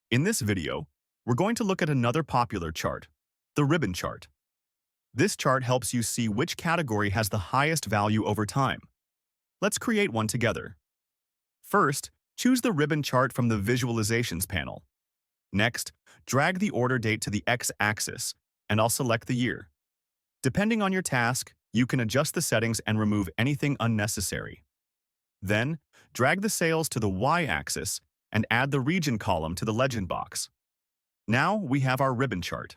In this video, we're going to look at another popular chart, the ribbon chart. This chart helps you see which category has the highest value over time. Let's create one together. First, choose the ribbon chart from the Visualizations panel. Next, drag the order date to the X-axis, and I'll select the year. Depending on your task, you can adjust the settings and remove anything unnecessary. Then, drag the sales to the Y-axis and add the region column to the legend box. Now we have our ribbon chart.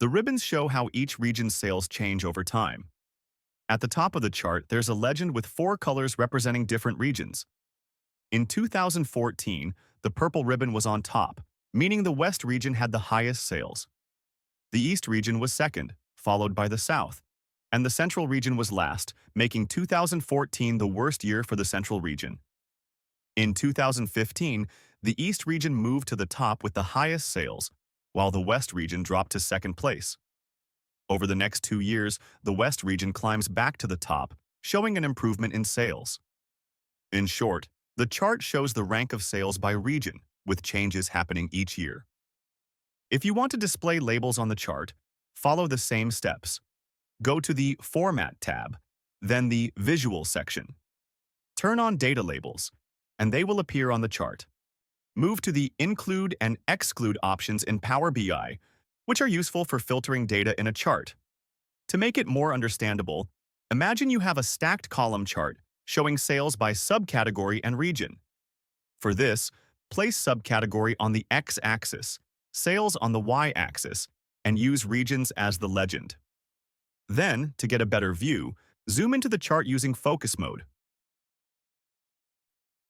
The ribbons show how each region's sales change over time. At the top of the chart, there's a legend with 4 colors representing different regions. In 2014, the purple ribbon was on top, meaning the West region had the highest sales. The East region was second, followed by the South, and the Central region was last, making 2014 the worst year for the Central region. In 2015, the East region moved to the top with the highest sales, while the West region dropped to second place. Over the next 2 years, the West region climbs back to the top, showing an improvement in sales. In short, the chart shows the rank of sales by region, with changes happening each year. If you want to display labels on the chart, follow the same steps. Go to the Format tab, then the Visual section. Turn on Data Labels, and they will appear on the chart. Move to the Include and Exclude options in Power BI, which are useful for filtering data in a chart. To make it more understandable, imagine you have a stacked column chart showing sales by subcategory and region. For this, place subcategory on the X-axis, sales on the Y-axis, and use regions as the legend. Then, to get a better view, zoom into the chart using focus mode.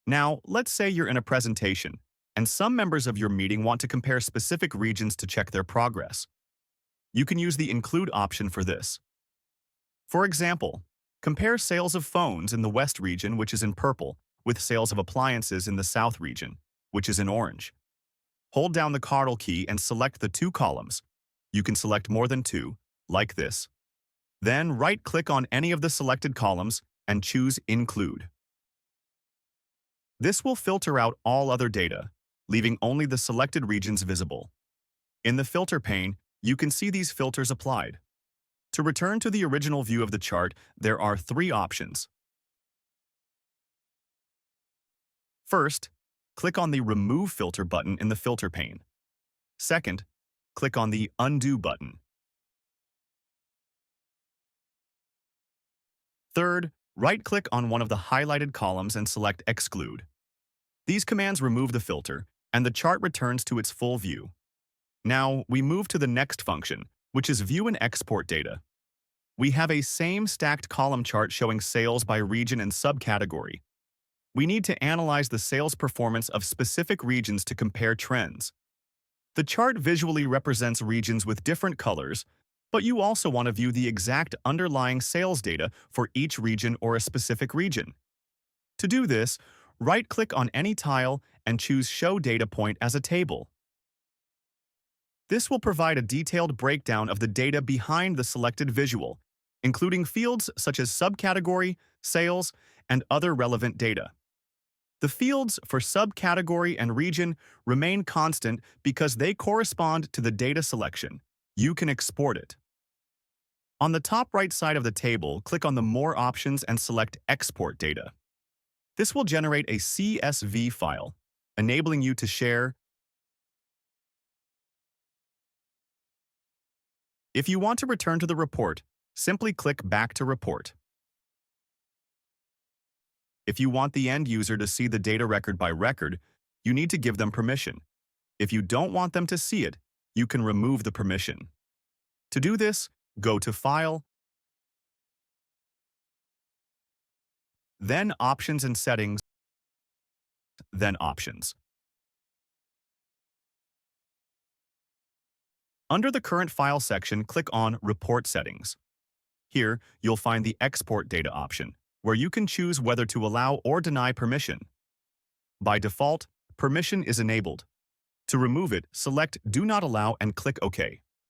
Now, let's say you're in a presentation, and some members of your meeting want to compare specific regions to check their progress. You can use the Include option for this. For example, compare sales of phones in the West region, which is in purple, with sales of appliances in the South region, which is in orange. Hold down the Ctrl key and select the 2 columns. You can select more than 2, like this. Then right-click on any of the selected columns and choose Include. This will filter out all other data, leaving only the selected regions visible. In the Filter pane, you can see these filters applied. To return to the original view of the chart, there are 3 options. First, click on the Remove Filter button in the Filter pane. Second, click on the Undo button. Third, right-click on one of the highlighted columns and select Exclude. These commands remove the filter, and the chart returns to its full view. Now, we move to the next function, which is View and Export Data. We have a same stacked column chart showing sales by region and subcategory. We need to analyze the sales performance of specific regions to compare trends. The chart visually represents regions with different colors, but you also want to view the exact underlying sales data for each region or a specific region. To do this, right-click on any tile and choose Show Data Point as a table. This will provide a detailed breakdown of the data behind the selected visual, including fields such as subcategory, sales, and other relevant data. The fields for subcategory and region remain constant because they correspond to the data selection. You can export it. On the top right side of the table, click on the More options and select Export Data. This will generate a CSV file, enabling you to share. If you want to return to the report, simply click Back to Report. If you want the end user to see the data record by record, you need to give them permission. If you don't want them to see it, you can remove the permission. To do this, go to File, then Options and Settings, then Options. Under the Current File section, click on Report Settings. Here, you'll find the Export Data option, where you can choose whether to allow or deny permission. By default, permission is enabled. To remove it, select Do Not Allow and click OK.